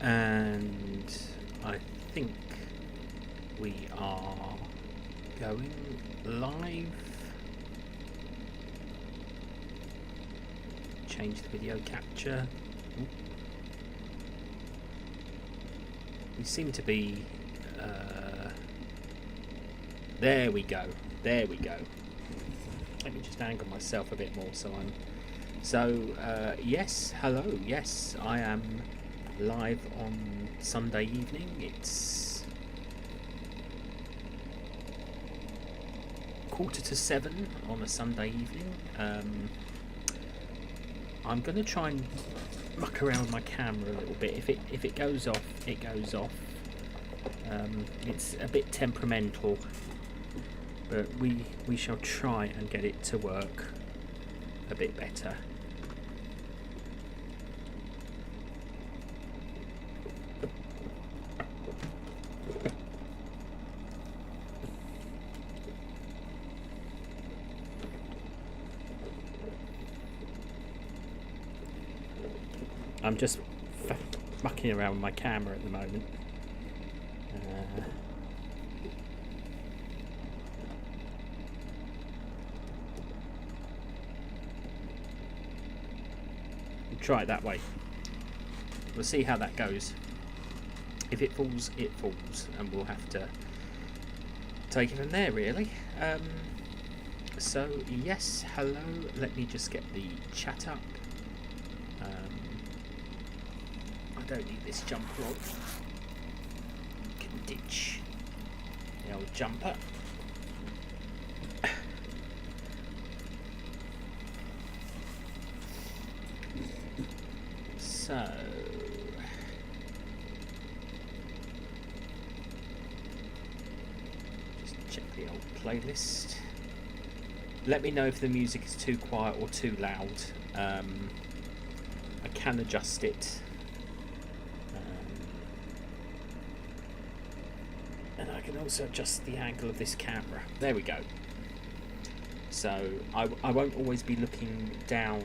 And I think we are going live. Change the video capture. We seem to be there we go. There we go. Let me just angle myself a bit more yes, hello, yes, I am live on Sunday evening. It's 6:45 on a Sunday evening. I'm going to try and muck around with my camera a little bit. If it goes off, it goes off. It's a bit temperamental, but we shall try and get it to work a bit better. I'm just mucking around with my camera at the moment. We'll try it that way. We'll see how that goes. If it falls, it falls, and we'll have to take it from there, really. So, yes, hello. Let me just get the chat up. I don't need this jump rod. Can ditch the old jumper. So just check the old playlist. Let me know if the music is too quiet or too loud. I can adjust it. And I can also adjust the angle of this camera. There we go. So I won't always be looking down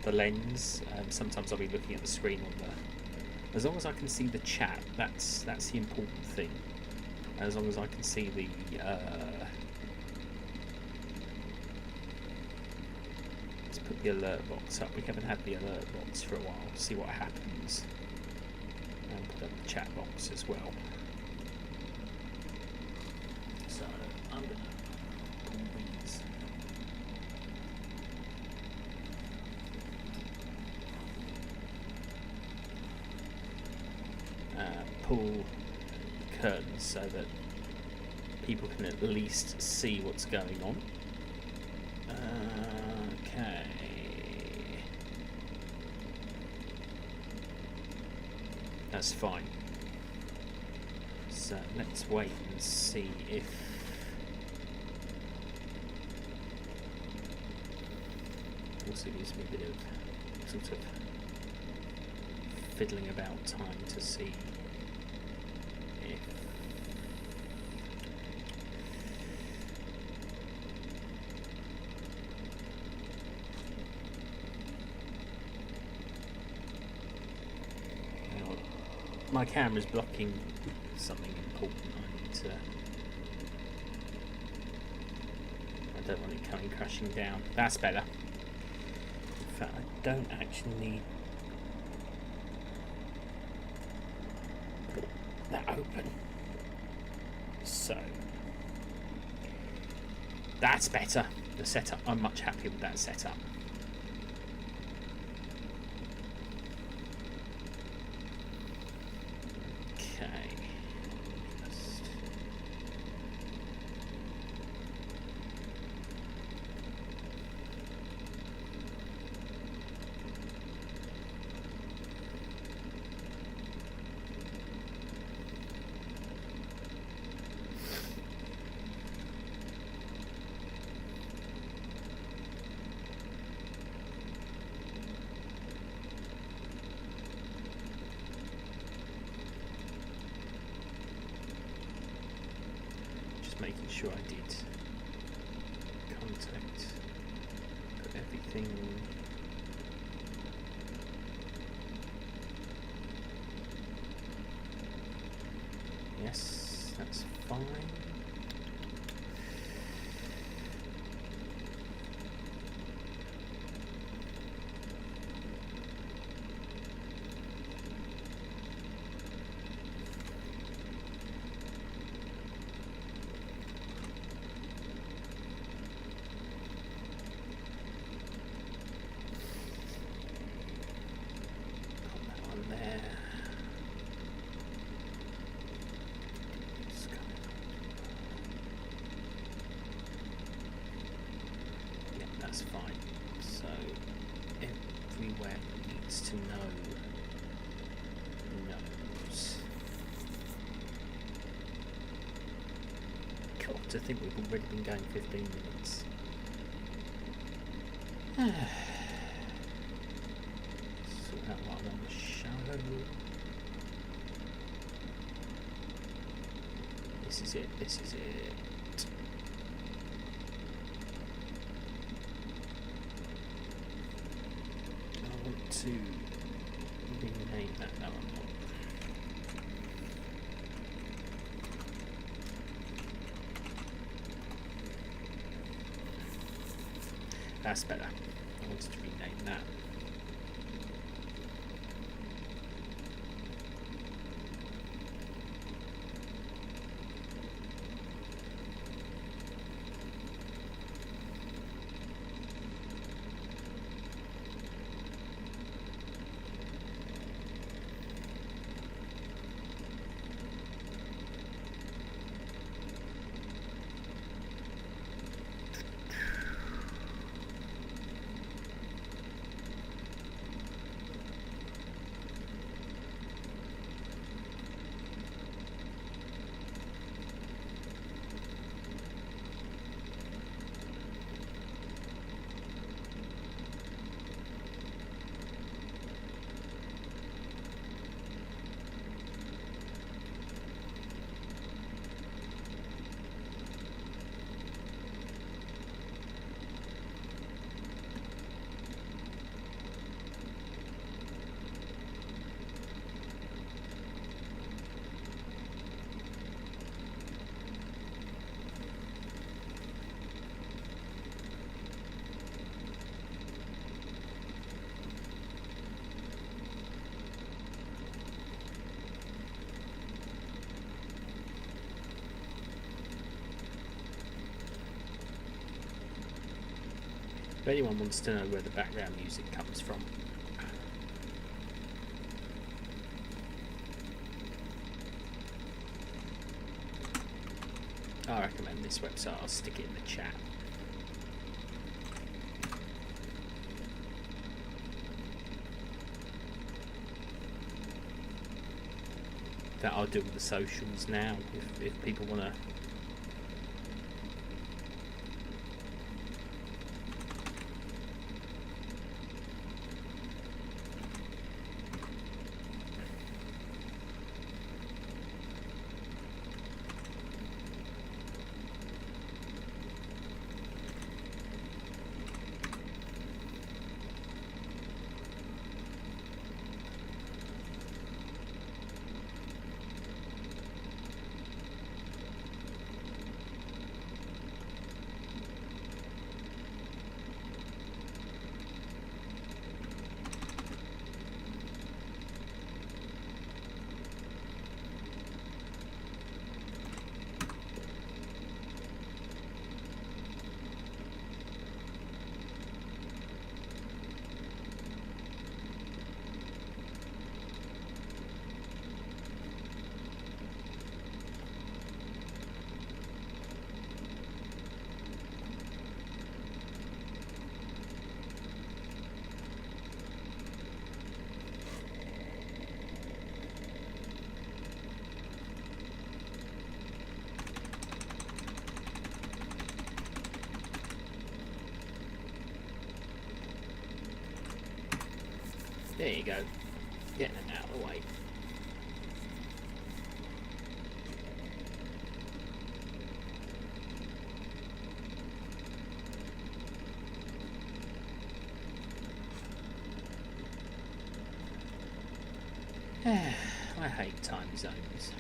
the lens. Sometimes I'll be looking at the screen on the. As long as I can see the chat, that's the important thing. As long as I can see the. Let's put the alert box up. We haven't had the alert box for a while. See what happens. And put up the chat box as well. So I'm going to pull these. Pull curtains so that people can at least see what's going on. Okay. That's fine. So let's wait and see if also gives me a bit of sort of fiddling about time to see if my camera's blocking something important. I don't want it coming crashing down. That's better. In fact, I don't actually need that open. So that's better. The setup. I'm much happier with that setup. Making sure I did contact, put everything fine. That's fine. So everywhere needs to know knows. God, to think we've already been going 15 minutes. Sort out what I want to show. This is it, this is it. To rename that. No, I'm not. That's better. I wanted to rename that. If anyone wants to know where the background music comes from, I recommend this website. I'll stick it in the chat. That I'll do with the socials now if people want to. There you go. Getting it out of the way. I hate time zones.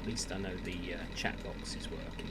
At least I know the chat box is working.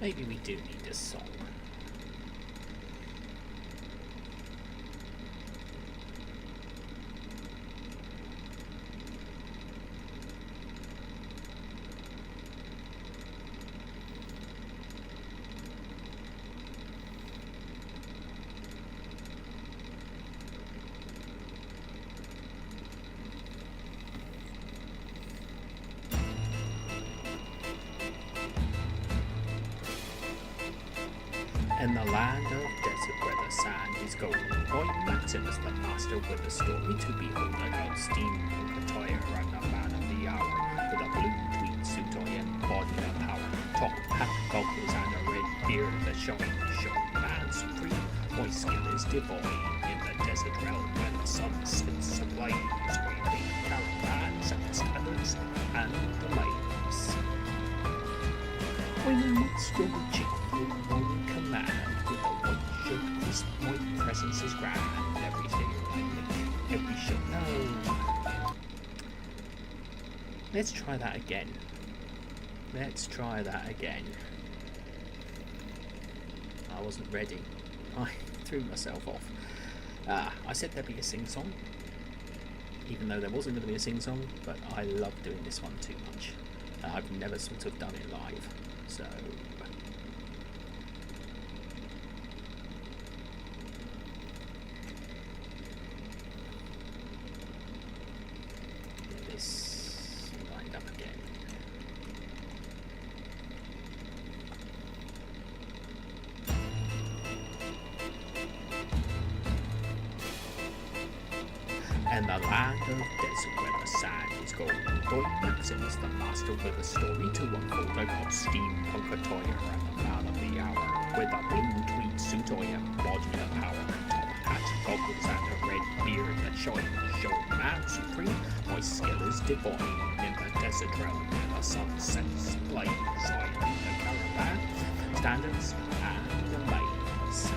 Maybe we do need a song. In the land of desert where the sand is golden, boy Maximus the master with a story to behold about steampunk attire and a man of the hour. With a blue tweed suit I embody the power, top hat, goggles and a red beard that shine man supreme. My skill is divine in the desert realm when the sun sits ablaze, waving caravans and standards and the waves. When amidst your chief one command, with a white shirt crisp, my presence is grand, everything I make, every shot. No. Let's try that again. I wasn't ready. I threw myself off. I said there'd be a sing-song, even though there wasn't going to be a sing-song, but I love doing this one too much. I've never sort of done it live, so... this lined up again. And the land of desert where the sand is golden, boy Maximus the master with a story to unfold about steampunk attire and the man of the hour. With a blue tweed suit I embody the goggles and a red beard that shine, show man supreme. My skill is divine in the desert realm where the sun sets blaze. I lead the caravan, standards and the maze.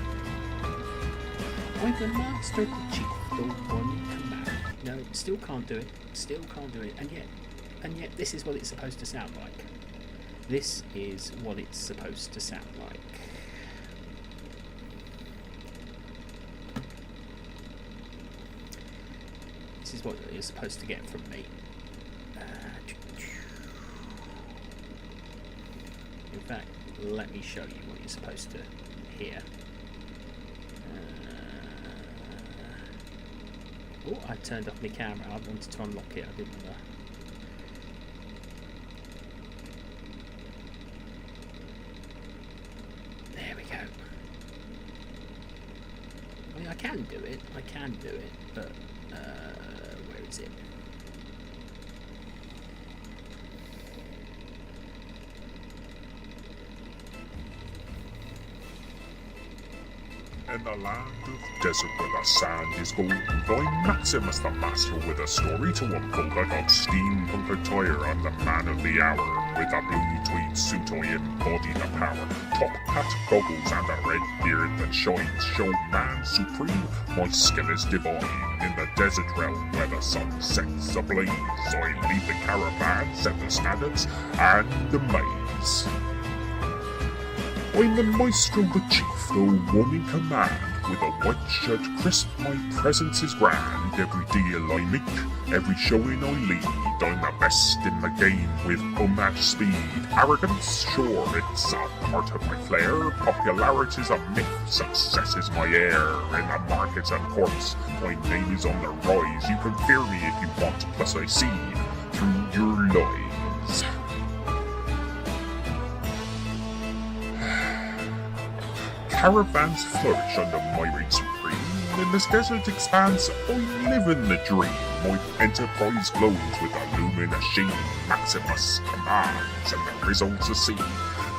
I'm the master, the chief, the one in command. No, still can't do it. Still can't do it. And yet, this is what it's supposed to sound like. This is what it's supposed to sound like. This is what you're supposed to get from me. In fact, let me show you what you're supposed to hear. Oh, I turned off my camera. I wanted to unlock it. I didn't want to. There we go. I mean, I can do it. But where is it? In the land of desert where the sand is golden, I'm Maximus the master with a story to unfold. I got steampunk attire, I'm the man of the hour. With a blue tweed suit I embody the power. Top hat, goggles and a red beard that shines, show man supreme. My skill is divine in the desert realm where the sun sets ablaze. I lead the caravan, set the standards and the maze. I'm the maestro, the chief, the one in command. With a white shirt crisp, my presence is grand. Every deal I make, every showing I lead, I'm the best in the game with unmatched speed. Arrogance, sure, it's a part of my flair. Popularity's a myth, success is my air. In the markets and courts, my name is on the rise. You can fear me if you want, plus I see through your lies. Caravans flourish under my reign supreme. In this desert expanse, I live in the dream. My enterprise glows with a luminous sheen. Maximus commands, and the results are seen.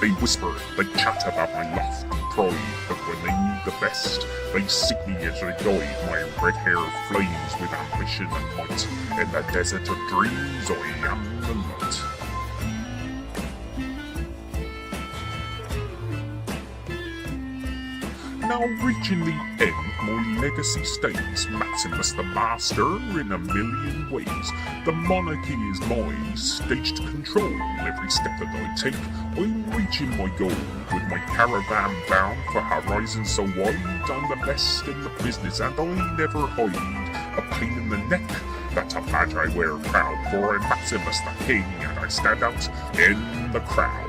They whisper, they chat about my lofty pride, but when they need the best, they seek me as a guide. My red hair flames with ambition and might. In the desert of dreams, I am the light. Now reaching the end, my legacy stays. Maximus the master in a million ways. The monarchy is my stage to control. Every step that I take, I'm reaching my goal. With my caravan bound for horizons so wide, I'm the best in the business and I never hide. A pain in the neck, that's a badge I wear proud. For I'm Maximus the king and I stand out in the crowd.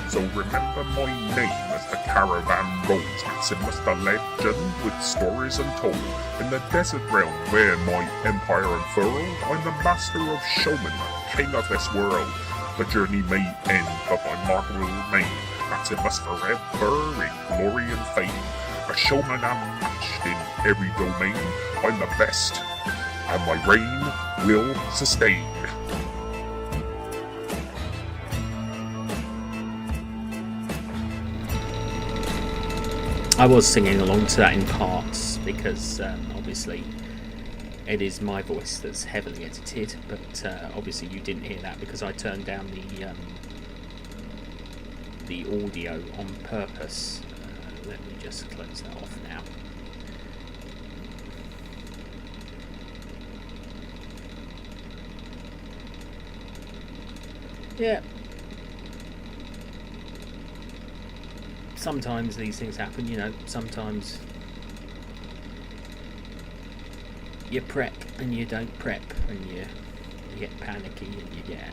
So remember my name as the caravan rolls. Maximus the legend with stories untold. In the desert realm where my empire unfurled, I'm the master of showman, king of this world. The journey may end, but my mark will remain. Maximus forever in glory and fame. A showman unmatched in every domain. I'm the best, and my reign will sustain. I was singing along to that in parts because obviously it is my voice that's heavily edited, but obviously you didn't hear that because I turned down the audio on purpose. Let me just close that off now. Yeah. Sometimes these things happen, you know, sometimes you prep and you don't prep and you get panicky and you get,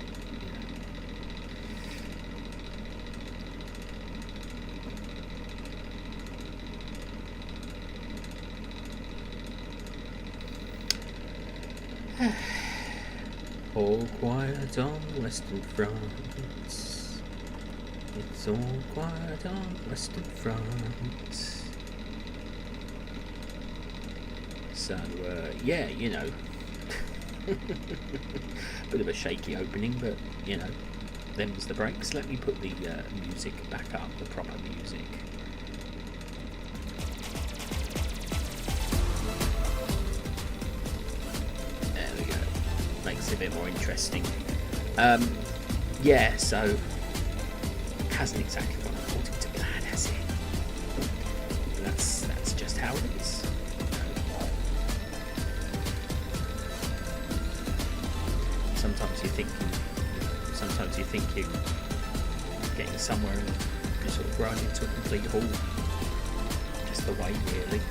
you know. All quiet on Western France. It's all quiet on Western France. So, yeah, you know. Bit of a shaky opening, but, you know, them's the breaks. Let me put the music back up, the proper music. it a bit more interesting. So hasn't exactly gone according to plan, has it? That's just how it is. Sometimes you think you're getting somewhere and you're sort of growing into a complete haul. Just the way, really.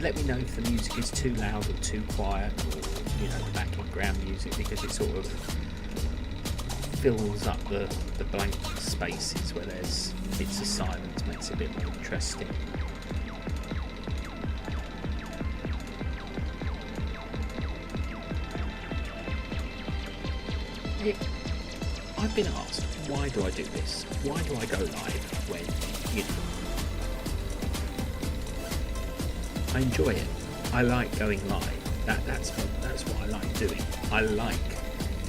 Let me know if the music is too loud or too quiet, or the background music, because it sort of fills up the blank spaces where there's bits of silence, makes it a bit more interesting. I've been asked, why do I do this? Why do I go live when I enjoy it. I like going live. That's what I like doing. I like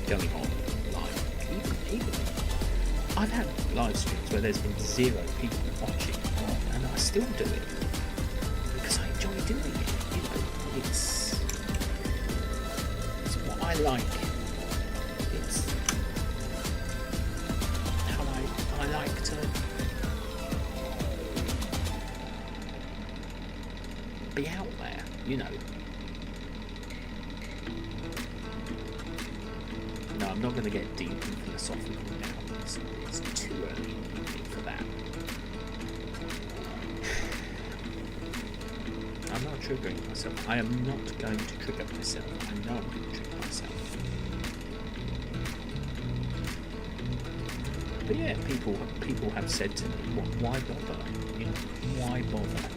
going on live. Even I've had live streams where there's been 0 people watching, and I still do it because I enjoy doing it. It's what I like. It's how I like to be out there, No, I'm not going to get deep and philosophical now. It's too early for that. I'm not triggering myself. I am not going to trigger myself. I know I'm going to trigger myself. But yeah, people have said to me, why bother? Why bother?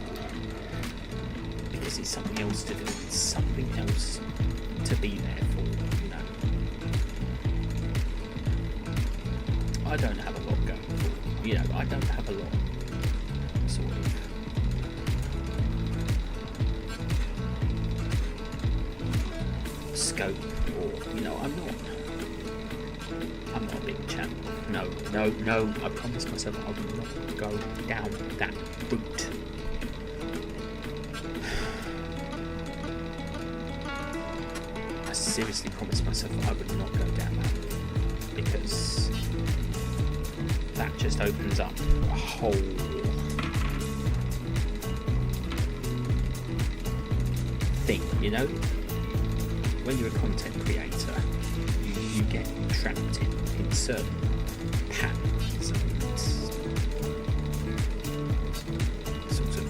Because it's something else to do. It's something else to be there for, I don't have a lot going for. I don't have a lot sort of scope, or I'm not a big channel. No, I promised myself I would not go down that route. I seriously promised myself I would not go down that route, because that just opens up a whole thing, when you're a content creator, you get trapped in certain patterns and sort of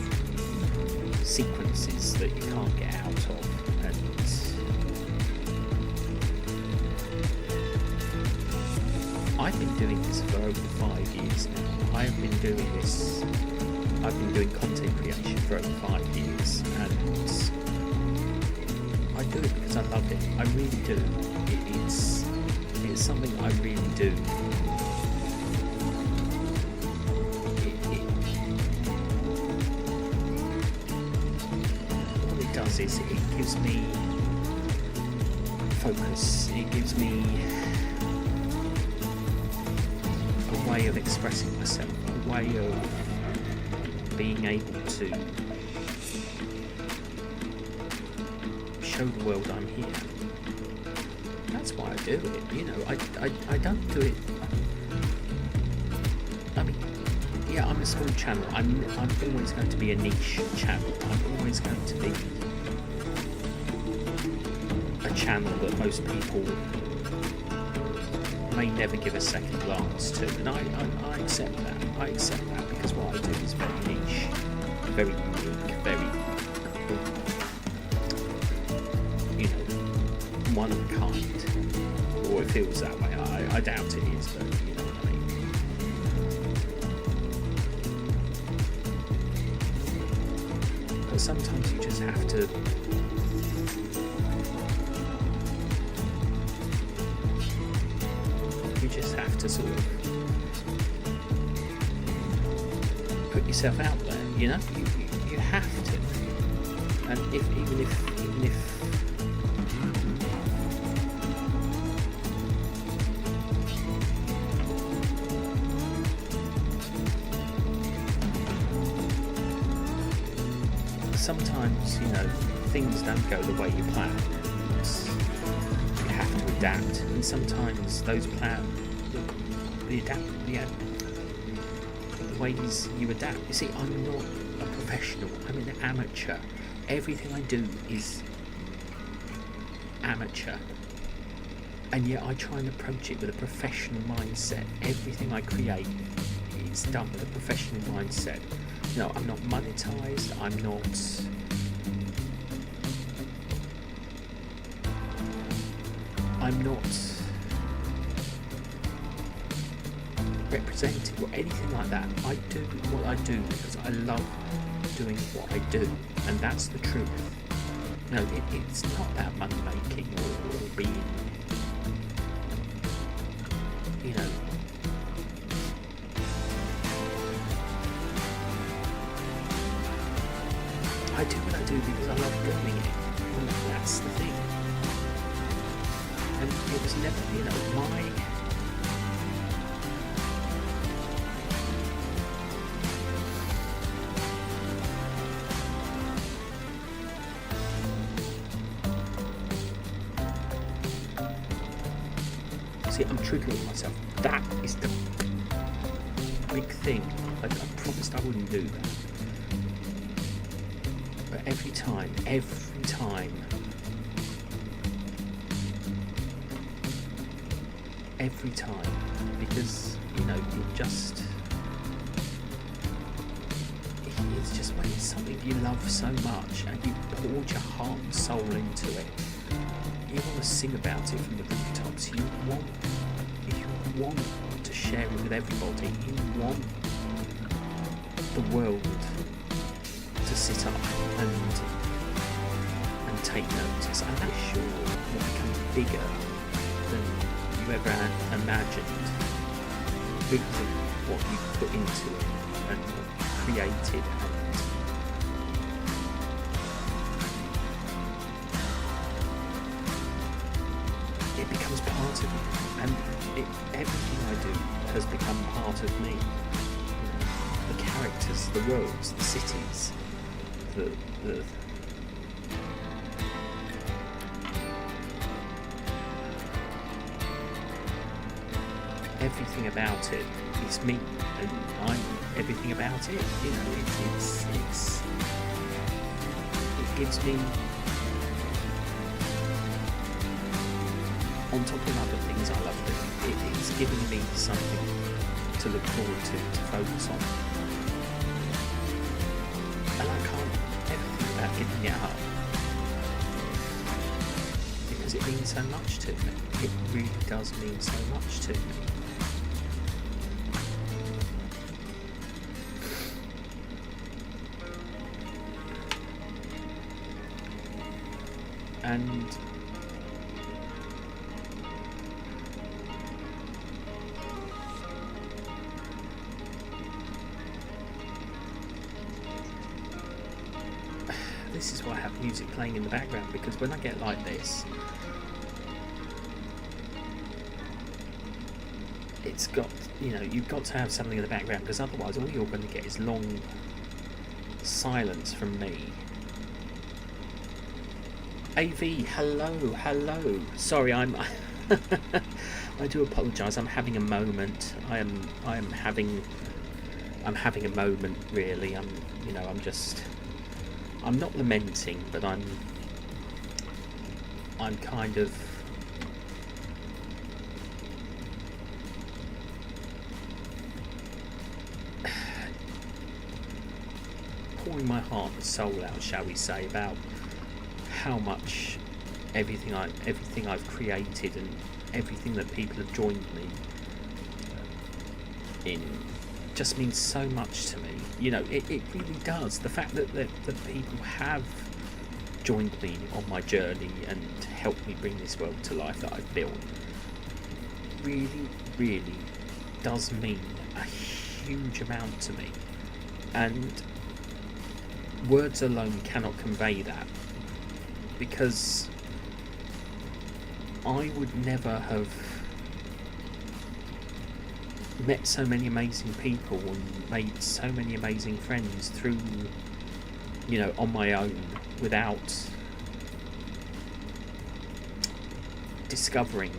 sequences that you can't get out of, and I've been doing this for over 5 years now. I've been doing content creation for over 5 years, and I do it because I love it. I really do. It's something I really do. What it does is it gives me focus. It gives me a way of expressing myself, a way of being able to show the world I'm here. That's why I do it. I don't do it. I mean, yeah, I'm a small channel. I'm always going to be a niche channel. I'm always going to be a channel that most people may never give a second glance to, and I accept that. I accept that because what I do is very niche, very unique, very one of a kind, or it feels that way. I doubt it is, but you know what I mean. But sometimes you just have to sort of put yourself out there, you have to. And even if sometimes, things don't go the way you plan. You have to adapt, and sometimes those the ways you adapt. You see, I'm not a professional. I'm an amateur. Everything I do is amateur, and yet I try and approach it with a professional mindset. Everything I create is done with a professional mindset. I'm not monetized. I'm not represented or anything like that. I do what I do because I love doing what I do, and that's the truth. It's not about money making or being, I do what I do because I love doing it. And that's the thing. And it was never, my... See, I'm triggering myself. That is the big thing. I promised I wouldn't do that. But every time, because, it's just when it's something you love so much and you poured your heart and soul into it, you want to sing about it from the rooftops. You want to share it with everybody. You want the world to sit up and take notice. And I'm sure it will become bigger than you ever had imagined because of what you put into it and what you created. And it becomes part of you, and everything I do has become part of me. The characters, the worlds, the cities, the everything about it is me, and I'm everything about it. It gives me, on top of other things I love doing, it's giving me something to look forward to focus on. And I can't ever think about giving it up because it means so much to me. It really does mean so much to me. And this is why I have music playing in the background, because when I get like this, it's got, you've got to have something in the background, because otherwise all you're going to get is long silence from me. AV, hello. Sorry, I do apologise. I'm having a moment. I'm having a moment, really. I'm not lamenting, but I'm kind of pouring my heart and soul out, shall we say, about how much everything I've created and everything that people have joined me in just means so much to me. It really does. The fact that people have joined me on my journey and helped me bring this world to life that I've built really, really does mean a huge amount to me. And words alone cannot convey that, because I would never have met so many amazing people and made so many amazing friends through, on my own, without discovering,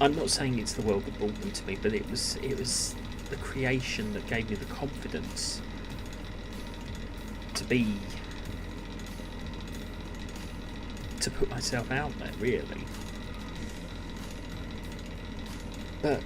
I'm not saying it's the world that brought them to me, but it was the creation that gave me the confidence to put myself out there, really. But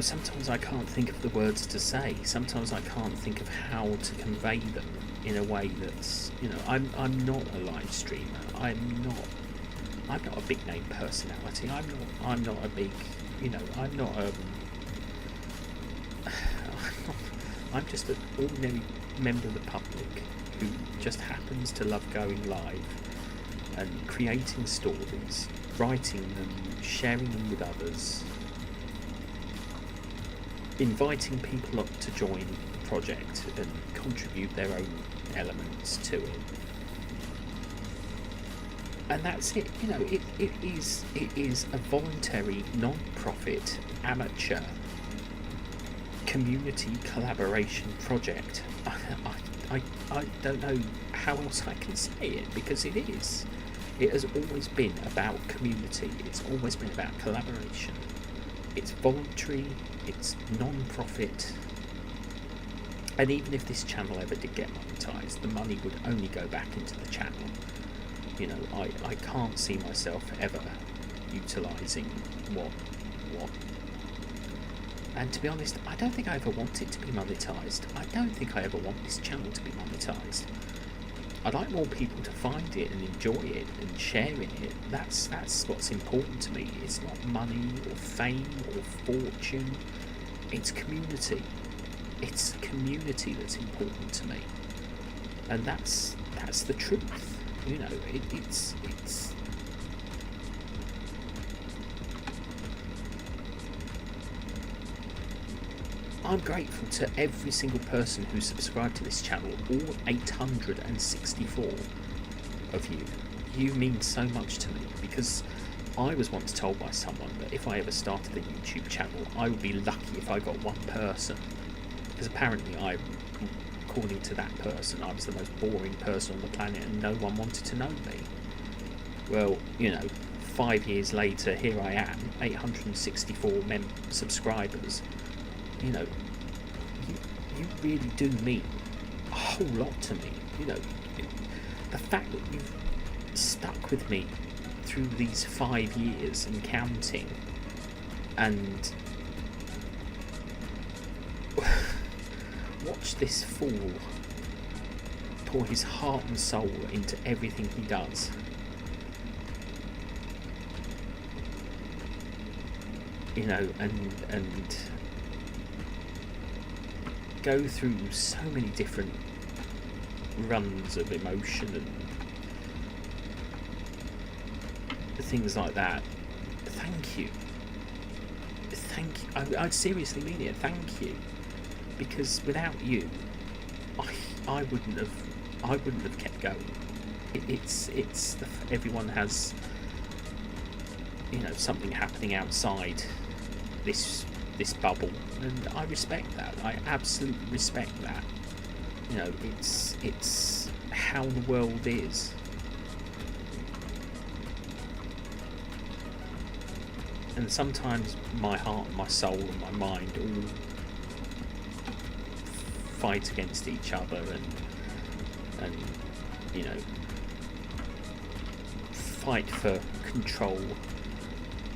sometimes I can't think of the words to say. Sometimes I can't think of how to convey them in a way that's, I'm not a live streamer. I'm not a big name personality. I'm not a big, I'm not I'm just an ordinary member of the public who just happens to love going live and creating stories, writing them, sharing them with others, inviting people up to join the project and contribute their own elements to it. And that's it. It is a voluntary, non-profit, amateur community collaboration project. I don't know how else I can say it, because it is. It has always been about community. It's always been about collaboration. It's voluntary, it's non-profit, and even if this channel ever did get monetized, the money would only go back into the channel. I can't see myself ever utilizing what and to be honest, I don't think I ever want it to be monetized. I don't think I ever want this channel to be monetized. I'd like more people to find it and enjoy it and share in it. That's what's important to me. It's not money or fame or fortune. It's community. It's community that's important to me, and that's the truth. It's. I'm grateful to every single person who subscribed to this channel, all 864 of you. You mean so much to me, because I was once told by someone that if I ever started a YouTube channel, I would be lucky if I got one person, because apparently according to that person, I was the most boring person on the planet and no one wanted to know me. Well, 5 years later, here I am, 864 subscribers. You really do mean a whole lot to me. The fact that you've stuck with me through these 5 years and counting, and watch this fool pour his heart and soul into everything he does. And go through so many different runs of emotion and things like that. Thank you. I seriously mean it. Thank you, because without you, I wouldn't have kept going. Everyone has something happening outside this bubble, and I respect that. I absolutely respect that. It's how the world is. And sometimes my heart, my soul and my mind all fight against each other and fight for control,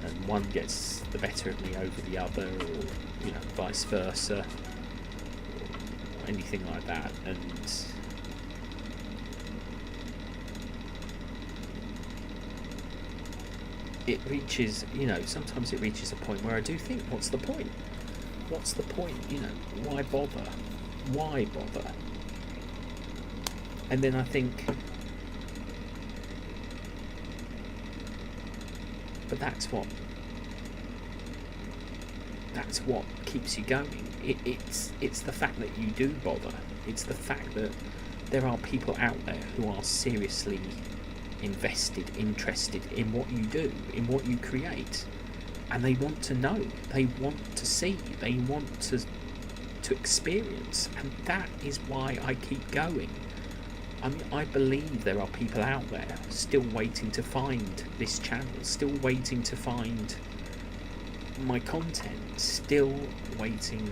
and one gets the better of me over the other, or vice versa, or anything like that. And it reaches, sometimes it reaches a point where I do think, what's the point? What's the point? Why bother? Why bother? And then I think, but that's what keeps you going. It's the fact that you do bother. It's the fact that there are people out there who are seriously invested, interested in what you do, in what you create, and they want to know, they want to see, they want to experience, and that is why I keep going. I mean, I believe there are people out there still waiting to find this channel, still waiting to find my content, still waiting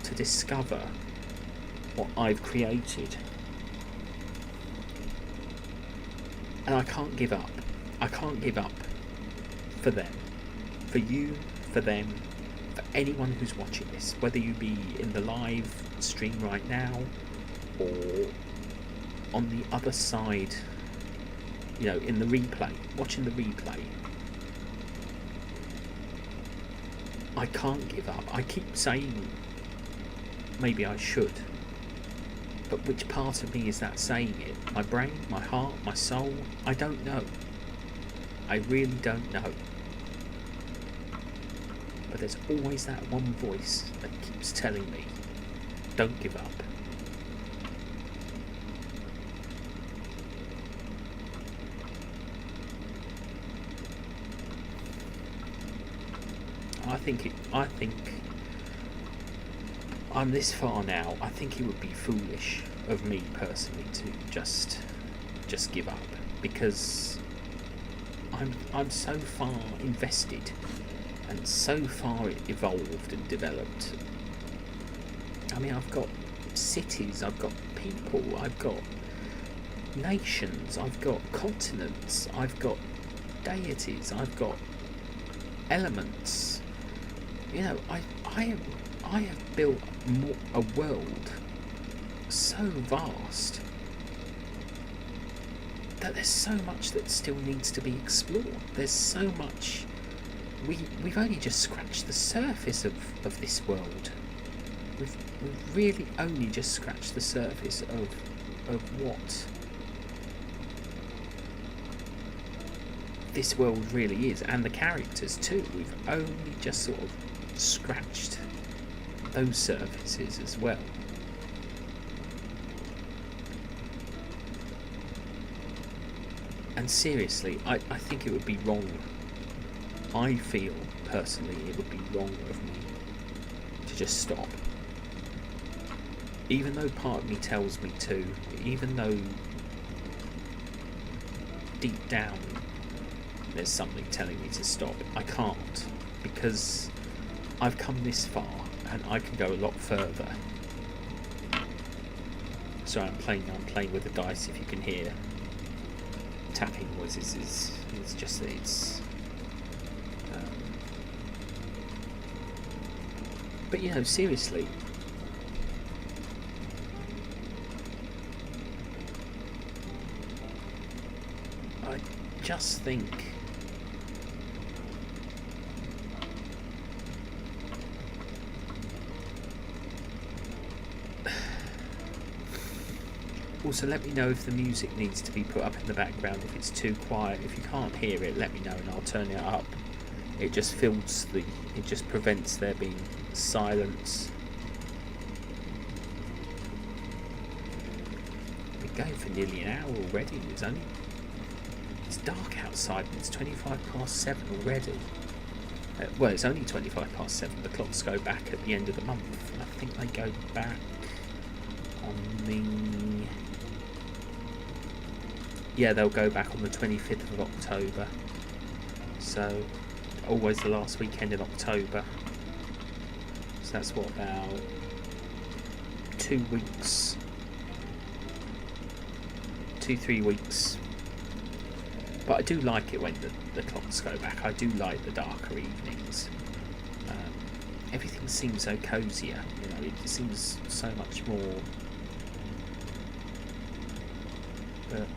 to discover what I've created. And I can't give up. I can't give up for them, for you, for them, for anyone who's watching this, whether you be in the live stream right now or on the other side, in the replay, watching the replay. I can't give up. I keep saying maybe I should, but which part of me is that saying it? My brain, my heart, my soul? I don't know. I really don't know. But there's always that one voice that keeps telling me, don't give up. I think I'm this far now. I think it would be foolish of me personally to just give up, because I'm so far invested and so far evolved and developed. I mean, I've got cities, I've got people, I've got nations, I've got continents, I've got deities, I've got elements. I have built a world so vast that there's so much that still needs to be explored. There's so much. We've only just scratched the surface of this world. We've really only just scratched the surface of what this world really is, and the characters too. We've only just sort of scratched those surfaces as well. And seriously, I think it would be wrong. I feel personally it would be wrong of me to just stop. Even though part of me tells me to, even though deep down there's something telling me to stop, I can't, because I've come this far and I can go a lot further. So I'm playing with the dice. If you can hear tapping noises, it's just that it's but seriously, I just think also, let me know if the music needs to be put up in the background, if it's too quiet. If you can't hear it, let me know and I'll turn it up. It just it just prevents there being silence. We're going for nearly an hour already. It's dark outside and it's 7:25 already. Well, it's only 7:25. The clocks go back at the end of the month. I think they go back on the... Yeah, they'll go back on the 25th of October. So, always the last weekend in October. So that's what, about 2 weeks. 2-3 weeks. But I do like it when the clocks go back. I do like the darker evenings. Everything seems so cozier. It seems so much more... But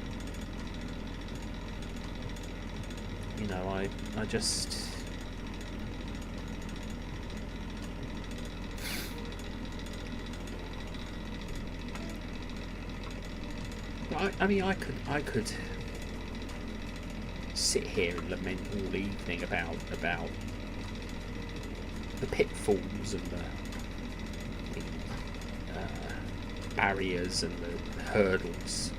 You know, I just... I mean, I could sit here and lament all evening about the pitfalls and the barriers and the hurdles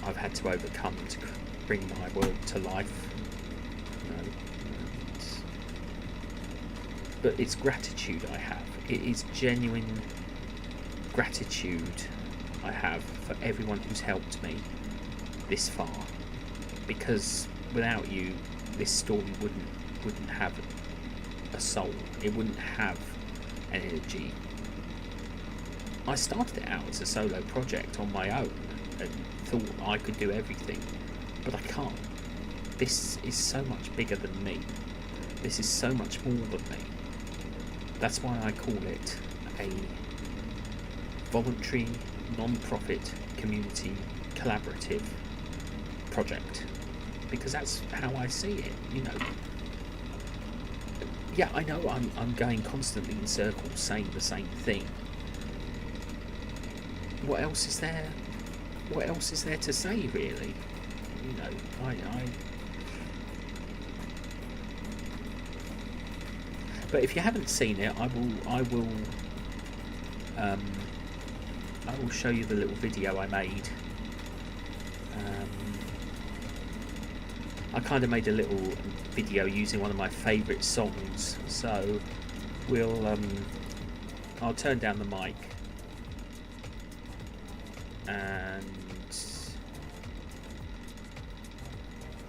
I've had to overcome to bring my work to life. You know, but it's gratitude I have. It is genuine gratitude I have for everyone who's helped me this far, because without you, this story wouldn't have a soul. It wouldn't have an energy. I started it out as a solo project on my own and thought I could do everything, but I can't. This is so much bigger than me. This is so much more than me. That's why I call it a voluntary, non-profit, community, collaborative project, because that's how I see it. You know, yeah, I know I'm going constantly in circles saying the same thing. What else is there? What else is there to say, really? You know, But if you haven't seen it, I will show you the little video I made. I kind of made a little video using one of my favourite songs, so I'll turn down the mic and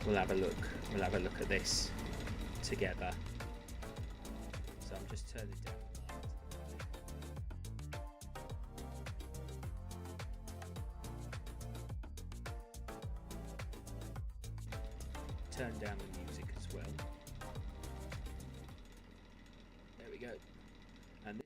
we'll have a look at this together. So I'm just turning down. Turn down the music as well. There we go. And this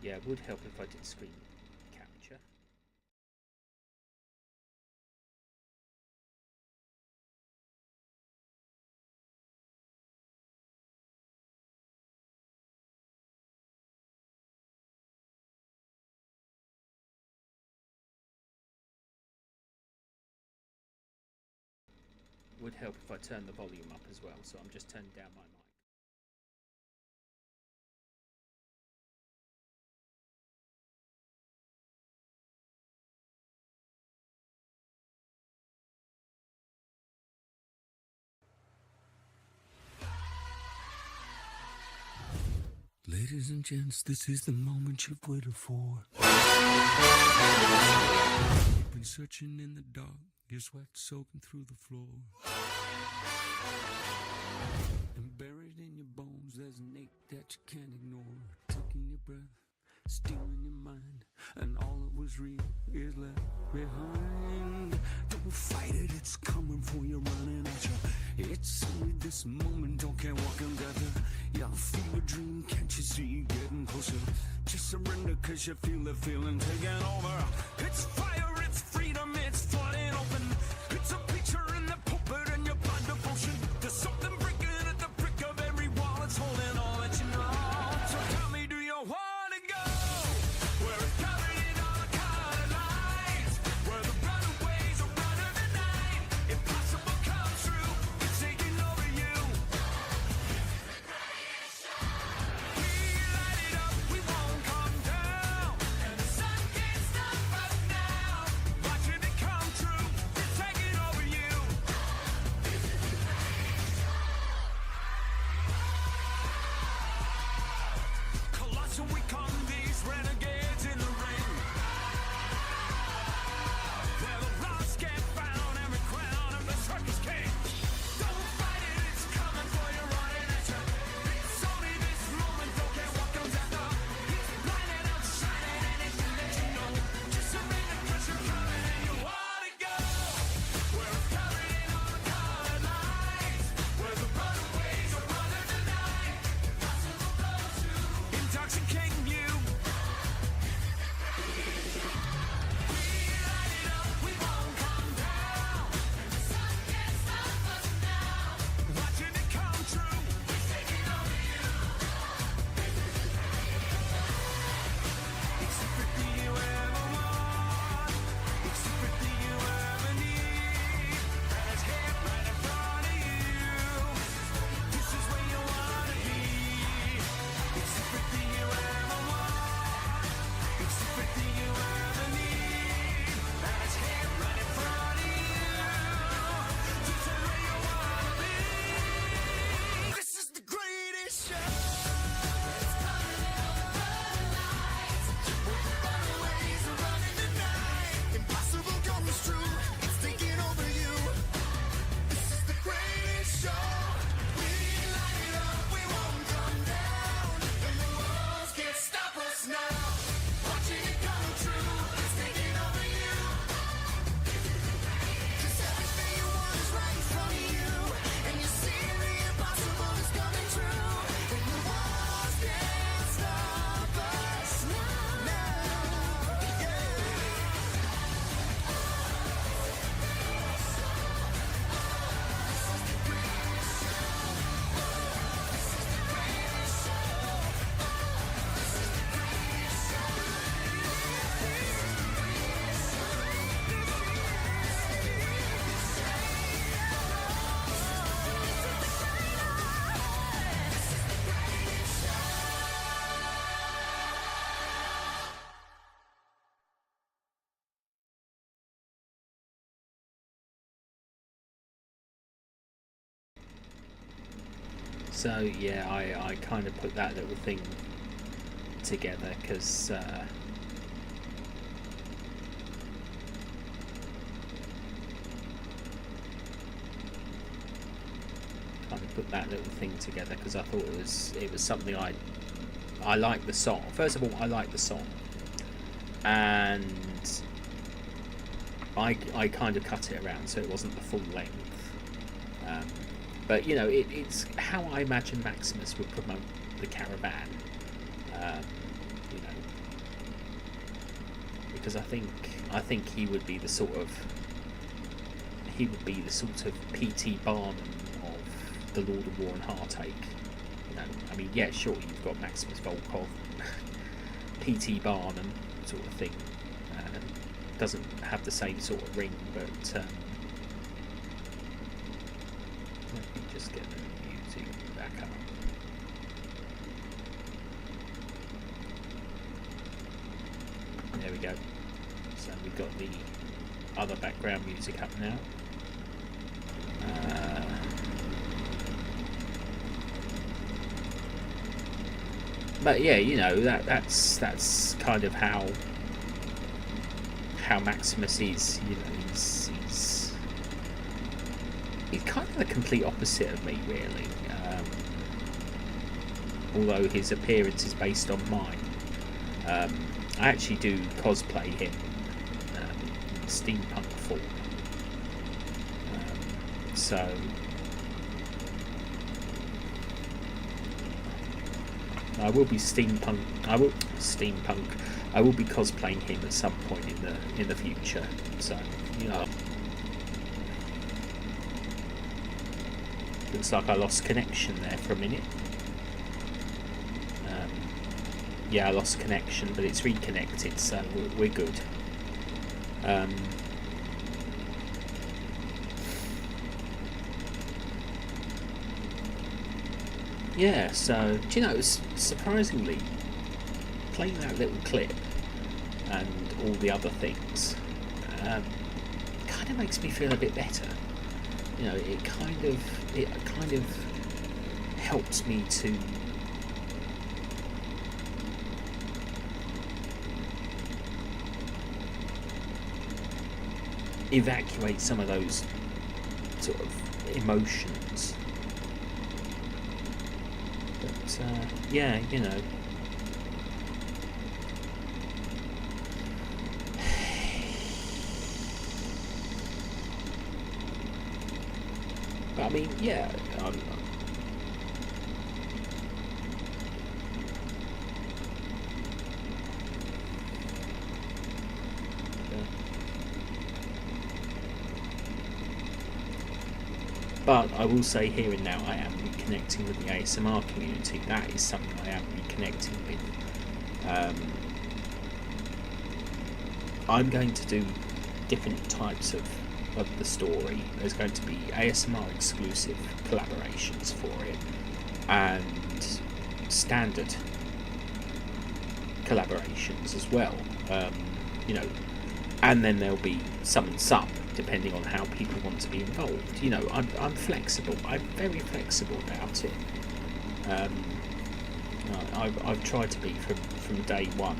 yeah, it would help if I did screen capture. Would help if I turn the volume up as well, so I'm just turning down my mic. Ladies and gents, this is the moment you've waited for. You've been searching in the dark, your sweat soaking through the floor. And buried in your bones, there's an ache that you can't ignore. Taking your breath, stealing your mind, and all that was real is left behind. Don't fight it, it's coming for you, running at you. It's only this moment, don't care what can gather. You feel a dream, can't you see you getting closer? Just surrender, cause you feel the feeling taking over. It's fire, it's freedom, it's flooding open. It's a picture in the pulpit and your blind devotion. There's something breaking at the brick of every wall, it's holding all that you know. So tell me, do you want to go? Where it's covered in all the colored lights, where the runaways are running the night. Impossible comes true, it's taking over you. We light it up, we won't come down, and the sun can't stop us now. Watching it come true, it's taking over you. Colossal we come, these renegades in the ring. So yeah, I kind of put that little thing together because I thought it was something I like the song. First of all, I like the song, and I kind of cut it around so it wasn't the full length. But you know, it's how I imagine Maximus would promote the Caravan. You know, because I think he would be the sort of P.T. Barnum of the Lord of War and Heartache. You know, I mean, yeah, sure, you've got Maximus Volkov, P.T. Barnum sort of thing. Doesn't have the same sort of ring, but let me just get the music back up. There we go. So we've got the other background music up now. But yeah, you know, that's kind of how Maximus is. You know, he's kind of the complete opposite of me, really. Although his appearance is based on mine. I actually do cosplay him in steampunk form. So I will be I will be cosplaying him at some point in the future. So, you know, looks like I lost connection there for a minute. Yeah, I lost connection, but it's reconnected, so we're good. Yeah, so, do you know, surprisingly, playing that little clip and all the other things kind of makes me feel a bit better. You know, it kind of helps me to evacuate some of those sort of emotions. But yeah, you know. But I mean, yeah. But I will say here and now, I am reconnecting with the ASMR community. That is something I am reconnecting with. I'm going to do different types of the story. There's going to be ASMR exclusive collaborations for it, and standard collaborations as well. You know, and then there'll be some and some, depending on how people want to be involved. You know, I'm flexible. I'm very flexible about it. I've tried to be from day one.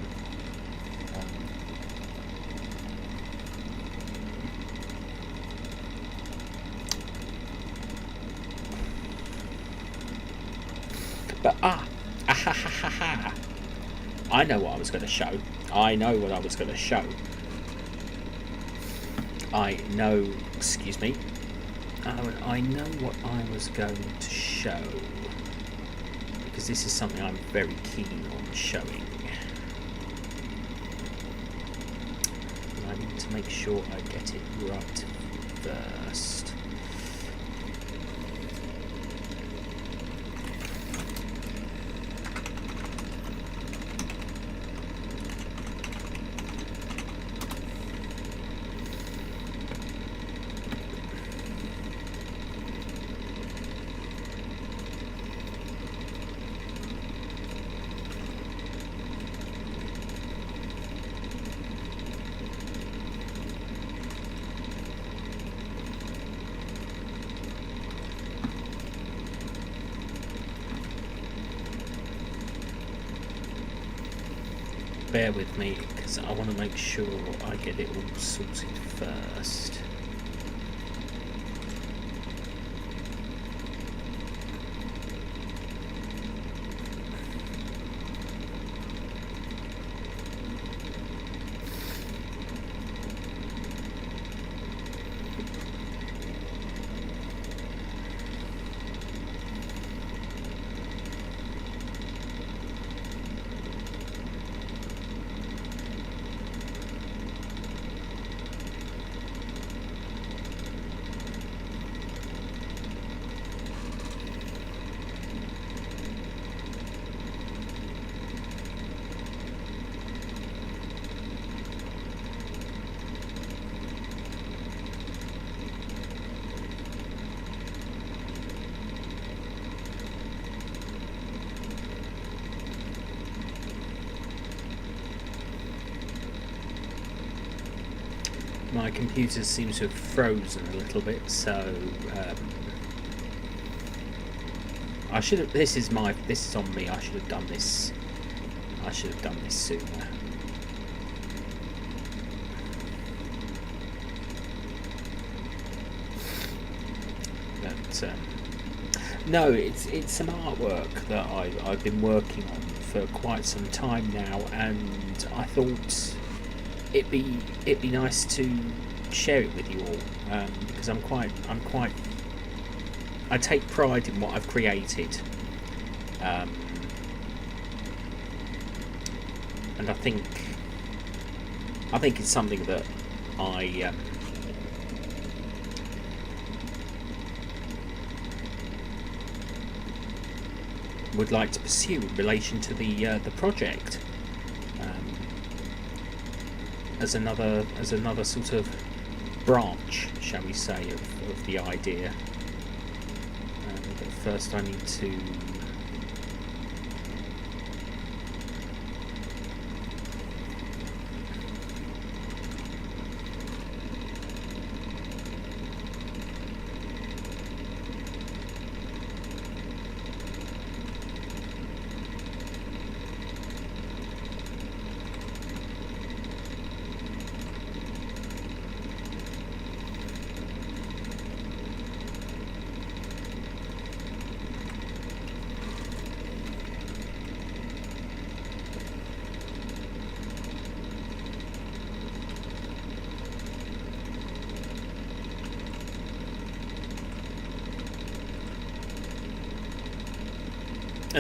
But I know what I was going to show. I know what I was going to show. Excuse me. I know what I was going to show, because this is something I'm very keen on showing. And I need to make sure I get it right first. bear with me because I want to make sure I get it all sorted first. My computer seems to have frozen a little bit, so I should have. This is on me. I should have done this. I should have done this sooner. But no, it's some artwork that I've been working on for quite some time now, and I thought it'd be nice to share it with you all, because I take pride in what I've created, and I think it's something that I would like to pursue in relation to the project. As another sort of branch, shall we say, of the idea. But first I need to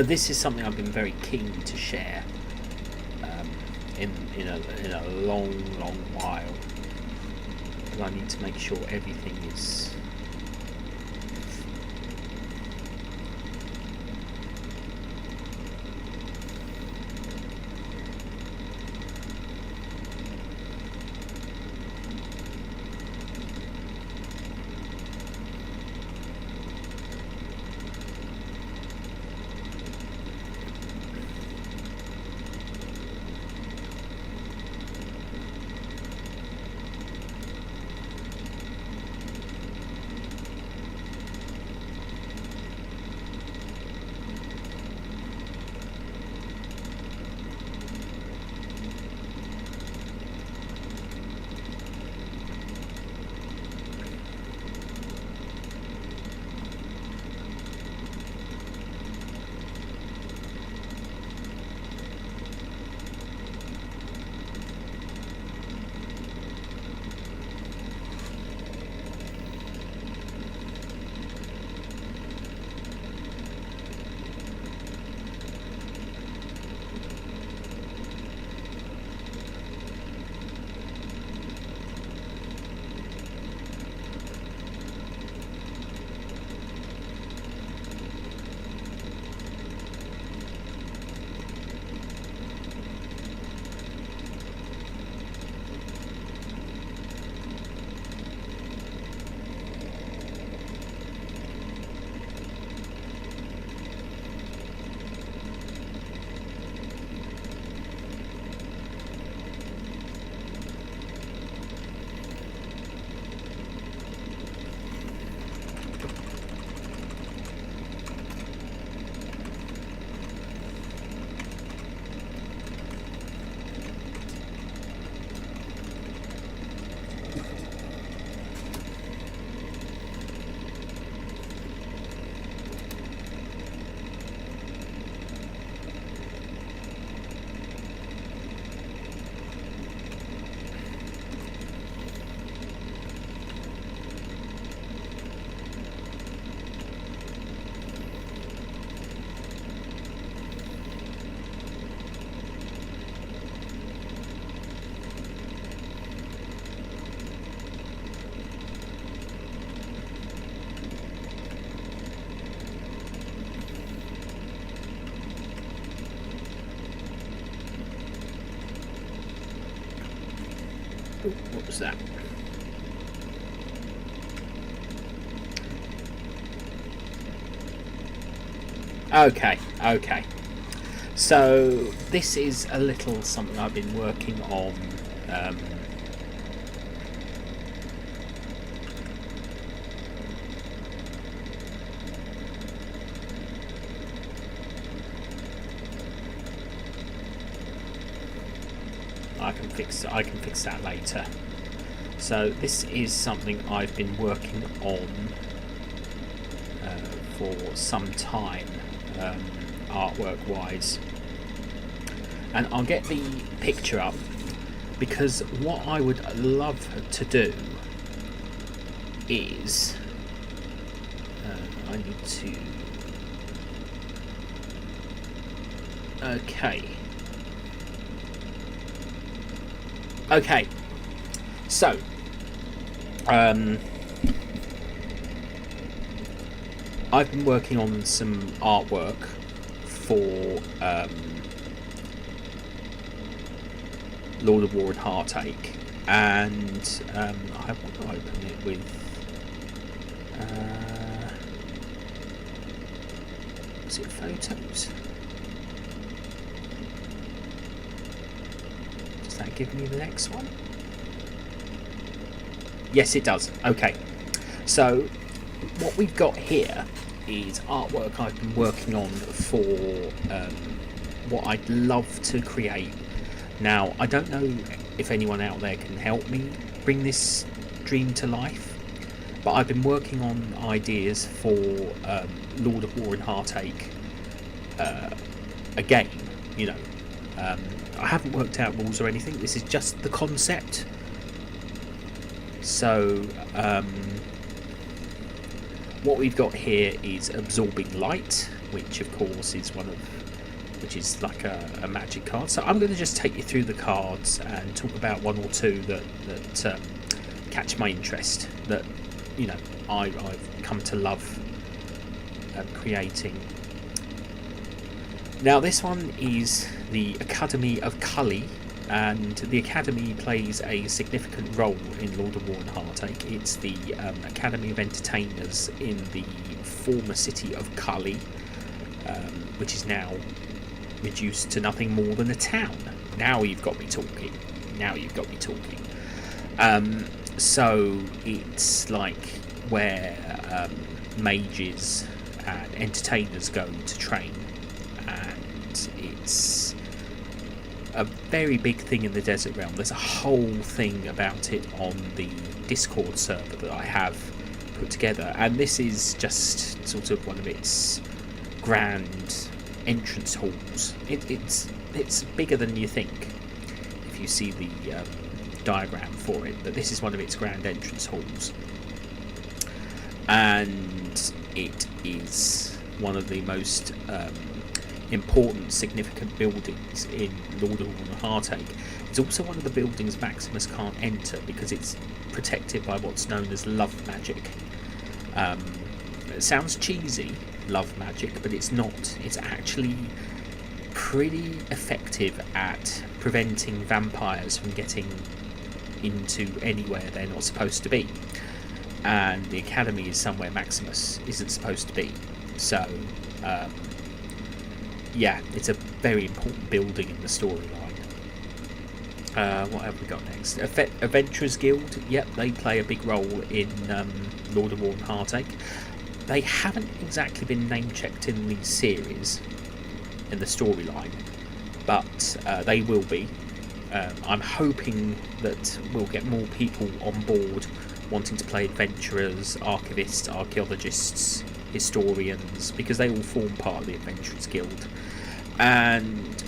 this is something I've been very keen to share in a long while, but I need to make sure everything is Ooh, what was that? Okay. So this is a little something I've been working on. I can fix that later. So this is something I've been working on for some time, artwork wise, and I'll get the picture up because what I would love to do is I need to okay, so I've been working on some artwork for Lord of War and Heartache, and I want to open it with is it photos? Does that give me the next one? Yes, it does. Okay, so what we've got here is artwork I've been working on for what I'd love to create. Now, I don't know if anyone out there can help me bring this dream to life, but I've been working on ideas for Lord of War and Heartache, a game, you know. I haven't worked out rules or anything, this is just the concept. So, what we've got here is Absorbing Light, which of course is which is like a magic card. So I'm going to just take you through the cards and talk about one or two that catch my interest, that, you know, I've come to love creating. Now this one is the Academy of Cully, and the Academy plays a significant role in Lord of War and Heartache. It's the Academy of Entertainers in the former city of Cully, which is now reduced to nothing more than a town. Now you've got me talking. So it's like where mages and entertainers go to train, and it's a very big thing in the Desert Realm. There's a whole thing about it on the Discord server that I have put together, and this is just sort of one of its grand entrance halls. It's bigger than you think if you see the diagram for it, but this is one of its grand entrance halls, and it is one of the most important, significant buildings in Lord of War and Heartache. It's also one of the buildings Maximus can't enter because it's protected by what's known as love magic. It sounds cheesy, love magic, but it's not. It's actually pretty effective at preventing vampires from getting into anywhere they're not supposed to be, and the Academy is somewhere Maximus isn't supposed to be. So yeah, it's a very important building in the storyline. What have we got next? Adventurers Guild. Yep, they play a big role in Lord of War and Heartache. They haven't exactly been name-checked in the series, in the storyline, but they will be. I'm hoping that we'll get more people on board wanting to play adventurers, archivists, archaeologists, historians, because they all form part of the Adventurers Guild. And